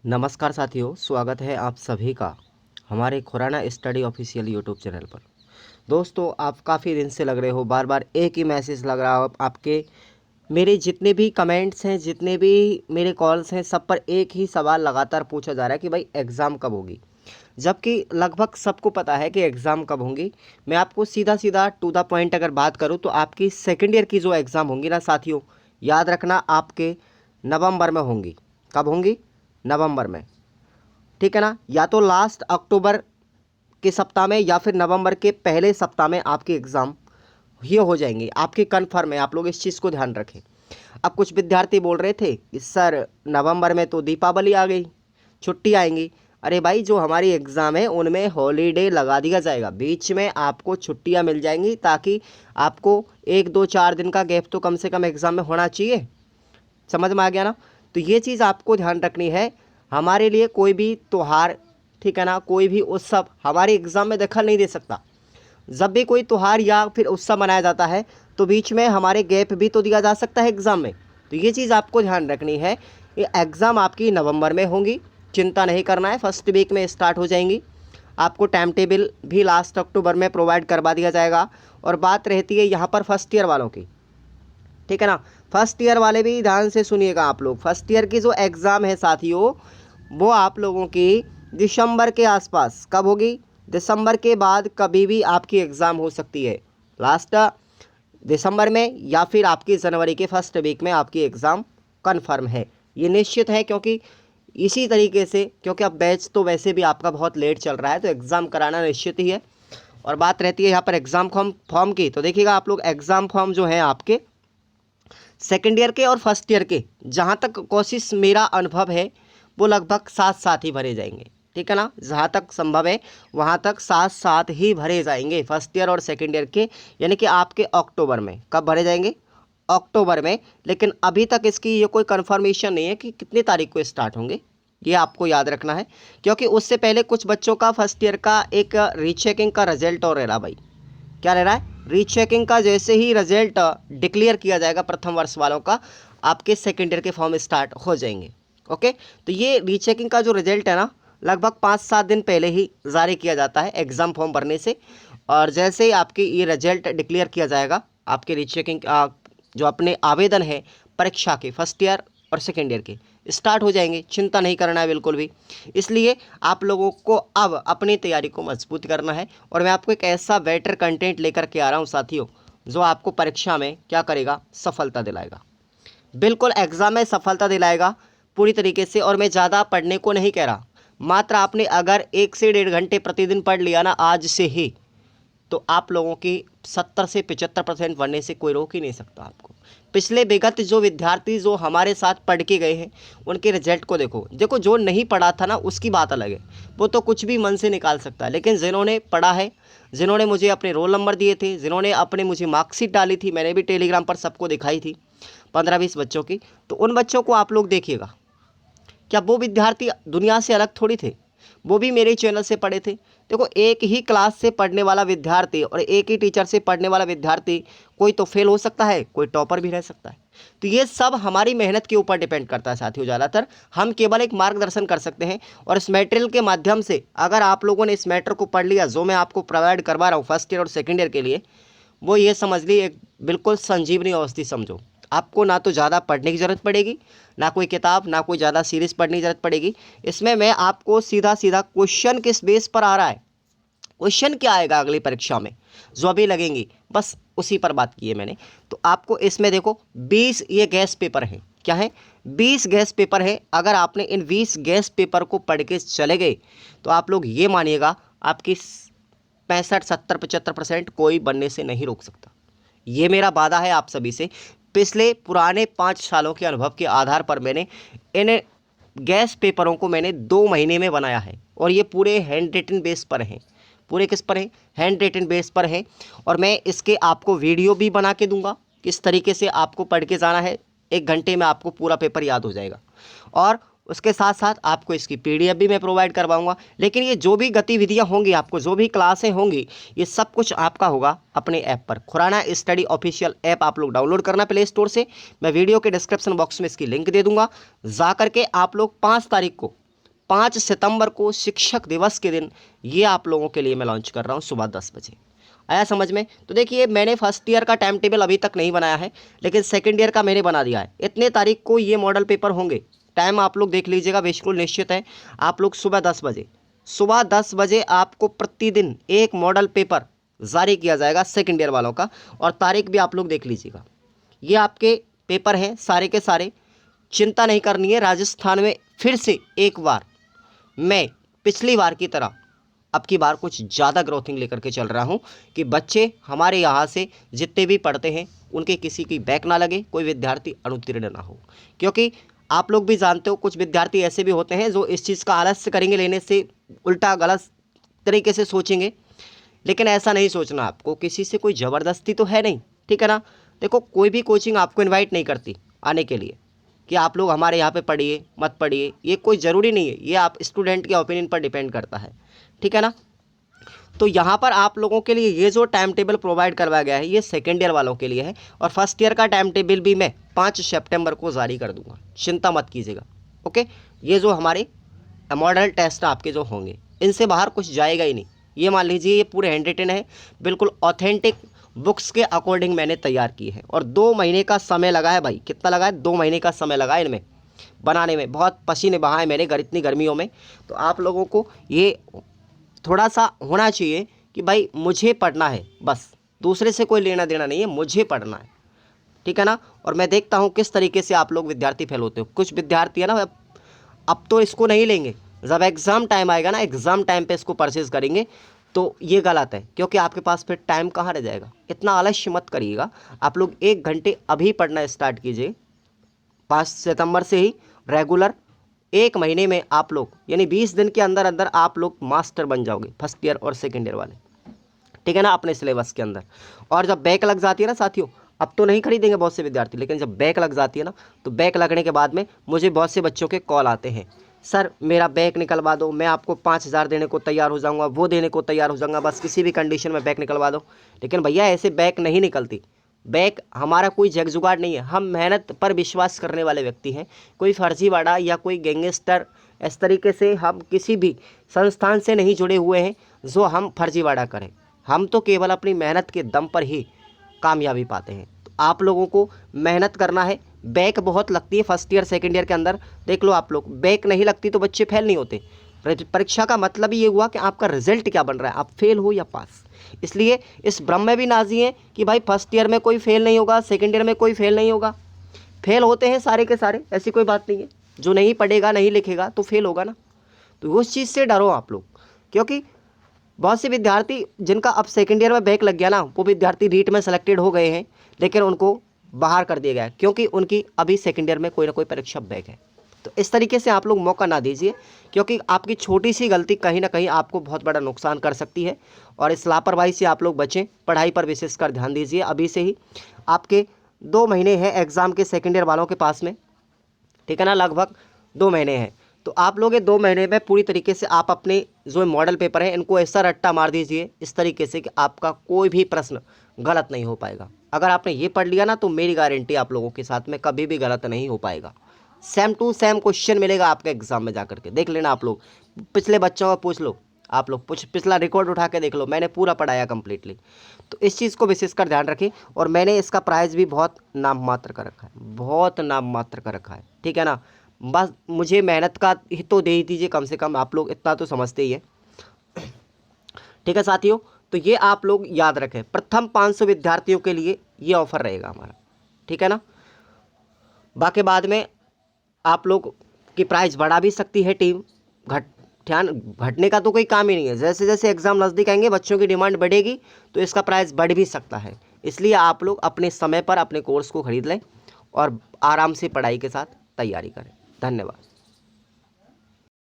नमस्कार साथियों, स्वागत है आप सभी का हमारे Khurana study official YouTube channel पर। दोस्तों, आप काफ़ी दिन से लग रहे हो, बार बार एक ही मैसेज लग रहा हो आपके। मेरे जितने भी कमेंट्स हैं, जितने भी मेरे कॉल्स हैं, सब पर एक ही सवाल लगातार पूछा जा रहा है कि भाई एग्ज़ाम कब होगी। जबकि लगभग सबको पता है कि एग्ज़ाम कब होंगी। मैं आपको सीधा सीधा टू द पॉइंट अगर बात करूँ तो आपकी सेकेंड ईयर की जो एग्ज़ाम होंगी ना साथियों, याद रखना आपके नवंबर में होंगी। कब होंगी? नवंबर में। ठीक है ना। या तो लास्ट अक्टूबर के सप्ताह में या फिर नवंबर के पहले सप्ताह में आपकी एग्ज़ाम ये हो जाएंगी। आपकी कन्फर्म है, आप लोग इस चीज़ को ध्यान रखें। अब कुछ विद्यार्थी बोल रहे थे कि सर नवंबर में तो दीपावली आ गई, छुट्टी आएंगी। अरे भाई, जो हमारी एग्ज़ाम है उनमें हॉलीडे लगा दिया जाएगा, बीच में आपको छुट्टियां मिल जाएंगी, ताकि आपको 1 2 4 दिन का गैप तो कम से कम एग्ज़ाम में होना चाहिए। समझ में आ गया ना। तो ये चीज़ आपको ध्यान रखनी है। हमारे लिए कोई भी त्यौहार, ठीक है ना, कोई भी उत्सव हमारे एग्ज़ाम में दखल नहीं दे सकता। जब भी कोई त्यौहार या फिर उत्सव मनाया जाता है तो बीच में हमारे गैप भी तो दिया जा सकता है एग्ज़ाम में। तो ये चीज़ आपको ध्यान रखनी है। ये एग्ज़ाम आपकी नवंबर में होंगी, चिंता नहीं करना है, फर्स्ट वीक में स्टार्ट हो जाएंगी। आपको टाइम टेबल भी लास्ट अक्टूबर में प्रोवाइड करवा दिया जाएगा। और बात रहती है यहाँ पर फर्स्ट ईयर वालों की, ठीक है ना। फर्स्ट ईयर वाले भी ध्यान से सुनिएगा आप लोग। फर्स्ट ईयर की जो एग्ज़ाम है साथियों, वो आप लोगों की दिसंबर के आसपास। कब होगी? दिसंबर के बाद कभी भी आपकी एग्ज़ाम हो सकती है, लास्ट दिसंबर में या फिर आपकी जनवरी के फर्स्ट वीक में आपकी एग्ज़ाम कन्फर्म है, ये निश्चित है। क्योंकि इसी तरीके से, क्योंकि अब बैच तो वैसे भी आपका बहुत लेट चल रहा है, तो एग्ज़ाम कराना निश्चित ही है। और बात रहती है यहाँ पर एग्ज़ाम फॉर्म की, तो देखिएगा आप लोग, एग्ज़ाम फॉर्म जो है आपके सेकेंड ईयर के और फर्स्ट ईयर के, जहाँ तक कोशिश मेरा अनुभव है, वो लगभग साथ साथ ही भरे जाएंगे। ठीक है ना, जहाँ तक संभव है वहाँ तक साथ साथ ही भरे जाएंगे, फर्स्ट ईयर और सेकेंड ईयर के। यानी कि आपके अक्टूबर में। कब भरे जाएंगे? अक्टूबर में। लेकिन अभी तक इसकी ये कोई कंफर्मेशन नहीं है कि कितनी तारीख को स्टार्ट होंगे, ये आपको याद रखना है। क्योंकि उससे पहले कुछ बच्चों का फर्स्ट ईयर का एक रीचेकिंग का रिजल्ट और रह रहा भाई। क्या रह रहा है? रीचेकिंग का। जैसे ही रिजल्ट डिक्लेयर किया जाएगा प्रथम वर्ष वालों का, आपके सेकेंड ईयर के फॉर्म स्टार्ट हो जाएंगे। ओके, तो ये रीचेकिंग का जो रिजल्ट है ना, लगभग 5 7 दिन पहले ही जारी किया जाता है एग्ज़ाम फॉर्म भरने से। और जैसे ही आपकी ये रिजल्ट डिक्लेयर किया जाएगा, आपके रीचेकिंग जो अपने आवेदन है परीक्षा के फर्स्ट ईयर और सेकेंड ईयर के, स्टार्ट हो जाएंगे। चिंता नहीं करना है बिल्कुल भी। इसलिए आप लोगों को अब अपनी तैयारी को मजबूत करना है। और मैं आपको एक ऐसा बेटर कंटेंट लेकर के आ रहा हूँ साथियों, जो आपको परीक्षा में क्या करेगा? सफलता दिलाएगा। बिल्कुल एग्ज़ाम में सफलता दिलाएगा पूरी तरीके से। और मैं ज़्यादा पढ़ने को नहीं कह रहा, मात्र आपने अगर 1 से 1.5 घंटे प्रतिदिन पढ़ लिया ना आज से ही, तो आप लोगों की 70 से 75% बनने से कोई रोक ही नहीं सकता आपको। पिछले विगत जो विद्यार्थी जो हमारे साथ पढ़ के गए हैं, उनके रिजल्ट को देखो। देखो, जो नहीं पढ़ा था ना, उसकी बात अलग है, वो तो कुछ भी मन से निकाल सकता है। लेकिन जिन्होंने पढ़ा है, जिन्होंने मुझे अपने रोल नंबर दिए थे, जिन्होंने अपने मुझे मार्कशीट डाली थी, मैंने भी टेलीग्राम पर सबको दिखाई थी, 15 20 बच्चों की, तो उन बच्चों को आप लोग देखिएगा। क्या वो विद्यार्थी दुनिया से अलग थोड़ी थे? वो भी मेरे चैनल से पढ़े थे। देखो, एक ही क्लास से पढ़ने वाला विद्यार्थी और एक ही टीचर से पढ़ने वाला विद्यार्थी, कोई तो फेल हो सकता है, कोई टॉपर भी रह सकता है। तो ये सब हमारी मेहनत के ऊपर डिपेंड करता है साथियों। ज़्यादातर हम केवल एक मार्गदर्शन कर सकते हैं। और इस मटेरियल के माध्यम से अगर आप लोगों ने इस मैटर को पढ़ लिया, जो मैं आपको प्रोवाइड करवा रहा हूँ फर्स्ट ईयर और सेकेंड ईयर के लिए, वो ये समझ ली एक बिल्कुल संजीवनी औषधि समझो। आपको ना तो ज़्यादा पढ़ने की ज़रूरत पड़ेगी, ना कोई किताब, ना कोई ज़्यादा सीरीज़ पढ़ने की ज़रूरत पड़ेगी। इसमें मैं आपको सीधा सीधा क्वेश्चन किस बेस पर आ रहा है, क्वेश्चन क्या आएगा अगली परीक्षा में, जो अभी लगेंगी, बस उसी पर बात की है मैंने। तो आपको इसमें देखो 20 ये गैस पेपर हैं। क्या है? 20 गैस पेपर है। अगर आपने इन 20 गैस पेपर को पढ़ के चले गए, तो आप लोग ये मानिएगा, आपकी 65 70 75% कोई बनने से नहीं रोक सकता। ये मेरा वादा है आप सभी से। पिछले पुराने 5 सालों के अनुभव के आधार पर मैंने इन गैस पेपरों को मैंने 2 महीने में बनाया है। और ये पूरे हैंड रिटन बेस पर हैं। पूरे किस पर हैं? हैंड रिटन बेस पर हैं। और मैं इसके आपको वीडियो भी बना के दूंगा, किस तरीके से आपको पढ़ के जाना है। 1 घंटे में आपको पूरा पेपर याद हो जाएगा। और उसके साथ साथ आपको इसकी पीडीएफ भी मैं प्रोवाइड करवाऊंगा। लेकिन ये जो भी गतिविधियां होंगी, आपको जो भी क्लासें होंगी, ये सब कुछ आपका होगा अपने ऐप पर। खुराना स्टडी ऑफिशियल ऐप आप लोग डाउनलोड करना प्ले स्टोर से। मैं वीडियो के डिस्क्रिप्शन बॉक्स में इसकी लिंक दे दूंगा। जा करके आप लोग 5 तारीख को 5 सितंबर को शिक्षक दिवस के दिन ये आप लोगों के लिए मैं लॉन्च कर रहा हूँ सुबह 10 बजे। आया समझ में? तो देखिए, मैंने फर्स्ट ईयर का टाइम टेबल अभी तक नहीं बनाया है, लेकिन सेकंड ईयर का मैंने बना दिया है। इतने तारीख को ये मॉडल पेपर होंगे। टाइम आप लोग देख लीजिएगा, बिल्कुल निश्चित है। आप लोग सुबह 10 बजे आपको प्रतिदिन एक मॉडल पेपर जारी किया जाएगा सेकंड ईयर वालों का, और तारीख भी आप लोग देख लीजिएगा। ये आपके पेपर हैं सारे के सारे, चिंता नहीं करनी है। राजस्थान में फिर से एक बार मैं पिछली बार की तरह अब की बार कुछ ज़्यादा ग्रोथिंग लेकर के चल रहा हूं कि बच्चे हमारे यहाँ से जितने भी पढ़ते हैं उनके किसी की बैक ना लगे, कोई विद्यार्थी अनुत्तीर्ण ना हो। क्योंकि आप लोग भी जानते हो, कुछ विद्यार्थी ऐसे भी होते हैं जो इस चीज़ का आलस्य करेंगे, लेने से उल्टा गलत तरीके से सोचेंगे। लेकिन ऐसा नहीं सोचना, आपको किसी से कोई ज़बरदस्ती तो है नहीं, ठीक है ना। देखो, कोई भी कोचिंग आपको इनवाइट नहीं करती आने के लिए कि आप लोग हमारे यहाँ पे पढ़िए मत पढ़िए, ये कोई ज़रूरी नहीं है। ये आप स्टूडेंट के ओपिनियन पर डिपेंड करता है, ठीक है ना। तो यहाँ पर आप लोगों के लिए ये जो टाइम टेबल प्रोवाइड करवाया गया है, ये सेकेंड ईयर वालों के लिए है, और फर्स्ट ईयर का टाइम टेबल भी मैं 5 सितंबर को जारी कर दूंगा, चिंता मत कीजिएगा। ओके, ये जो हमारे मॉडल टेस्ट आपके जो होंगे, इनसे बाहर कुछ जाएगा ही नहीं। ये मान लीजिए, ये पूरे हैंड रिटन है, बिल्कुल ऑथेंटिक बुक्स के अकॉर्डिंग मैंने तैयार की है, और 2 महीने का समय लगा है भाई। कितना लगा है? 2 महीने का समय लगा है इनमें बनाने में। बहुत पसीने बहाए मैंने इतनी गर्मियों में। तो आप लोगों को ये थोड़ा सा होना चाहिए कि भाई मुझे पढ़ना है, बस दूसरे से कोई लेना देना नहीं है, मुझे पढ़ना है, ठीक है ना। और मैं देखता हूँ किस तरीके से आप लोग विद्यार्थी फेल होते हो। कुछ विद्यार्थी है ना, अब तो इसको नहीं लेंगे, जब एग्ज़ाम टाइम आएगा ना, एग्ज़ाम टाइम पे इसको परचेज़ करेंगे, तो ये गलत है। क्योंकि आपके पास फिर टाइम कहाँ रह जाएगा। इतना आलस्य मत करिएगा, आप लोग 1 घंटे अभी पढ़ना स्टार्ट कीजिए। 5 सितंबर से ही रेगुलर 1 महीने में आप लोग, यानी 20 दिन के अंदर अंदर आप लोग मास्टर बन जाओगे, फर्स्ट ईयर और सेकेंड ईयर वाले, ठीक है ना, अपने सिलेबस के अंदर। और जब बैक लग जाती है ना साथियों, अब तो नहीं खरीदेंगे बहुत से विद्यार्थी, लेकिन जब बैक लग जाती है ना, तो बैक लगने के बाद में मुझे बहुत से बच्चों के कॉल आते हैं, सर मेरा बैक निकलवा दो, मैं आपको 5,000 देने को तैयार हो जाऊंगा, वो देने को तैयार हो जाऊंगा, बस किसी भी कंडीशन में बैक निकलवा दो। लेकिन भैया, ऐसे बैक नहीं निकलती। बैक हमारा कोई जग जुगाड़ नहीं है, हम मेहनत पर विश्वास करने वाले व्यक्ति हैं। कोई फर्जीवाड़ा या कोई गैंगस्टर, इस तरीके से हम किसी भी संस्थान से नहीं जुड़े हुए हैं जो हम फर्जीवाड़ा करें। हम तो केवल अपनी मेहनत के दम पर ही कामयाबी पाते हैं। तो आप लोगों को मेहनत करना है। बैक बहुत लगती है फर्स्ट ईयर सेकेंड ईयर के अंदर, देख लो आप लोग, बैक नहीं लगती तो बच्चे फेल नहीं होते। परीक्षा का मतलब ही ये हुआ कि आपका रिजल्ट क्या बन रहा है, आप फेल हो या पास। इसलिए इस भ्रम में भी नाजी हैं कि भाई फर्स्ट ईयर में कोई फेल नहीं होगा, सेकेंड ईयर में कोई फेल नहीं होगा। फेल होते हैं सारे के सारे, ऐसी कोई बात नहीं है। जो नहीं पढ़ेगा नहीं लिखेगा तो फेल होगा ना। तो उस चीज़ से डरो आप लोग, क्योंकि बहुत से विद्यार्थी जिनका अब सेकेंड ईयर में बैक लग गया ना, वो विद्यार्थी रीट में सेलेक्टेड हो गए हैं, लेकिन उनको बाहर कर दिया गया है क्योंकि उनकी अभी सेकेंड ईयर में कोई ना कोई परीक्षा बैक है। तो इस तरीके से आप लोग मौका ना दीजिए, क्योंकि आपकी छोटी सी गलती कहीं ना कहीं आपको बहुत बड़ा नुकसान कर सकती है। और इस लापरवाही से आप लोग बचें, पढ़ाई पर विशेषकर ध्यान दीजिए। अभी से ही आपके 2 महीने हैं एग्ज़ाम के सेकेंड ईयर वालों के पास में, ठीक है ना, लगभग 2 महीने हैं। तो आप लोग ये 2 महीने में पूरी तरीके से आप अपने जो मॉडल पेपर हैं इनको ऐसा रट्टा मार दीजिए इस तरीके से कि आपका कोई भी प्रश्न गलत नहीं हो पाएगा। अगर आपने ये पढ़ लिया ना, तो मेरी गारंटी आप लोगों के साथ में कभी भी गलत नहीं हो पाएगा। सेम टू सेम क्वेश्चन मिलेगा आपके एग्जाम में जाकर के, देख लेना आप लोग। पिछले बच्चों को पूछ लो, आप लोग पिछला रिकॉर्ड उठा के देख लो, मैंने पूरा पढ़ाया कंप्लीटली। तो इस चीज़ को विशेषकर ध्यान रखें। और मैंने इसका प्राइस भी बहुत नाम मात्र का रखा है, बहुत नाम मात्र का रखा है, ठीक है ना। बस मुझे मेहनत का ही तो दे ही दीजिए कम से कम, आप लोग इतना तो समझते ही है, ठीक है साथियों। तो ये आप लोग याद रखें, प्रथम 500 विद्यार्थियों के लिए ये ऑफर रहेगा हमारा, ठीक है ना। बाकी बाद में आप लोग की प्राइस बढ़ा भी सकती है टीम, घटने का तो कोई काम ही नहीं है। जैसे जैसे एग्ज़ाम नज़दीक आएंगे बच्चों की डिमांड बढ़ेगी तो इसका प्राइस बढ़ भी सकता है। इसलिए आप लोग अपने समय पर अपने कोर्स को खरीद लें और आराम से पढ़ाई के साथ तैयारी करें। धन्यवाद।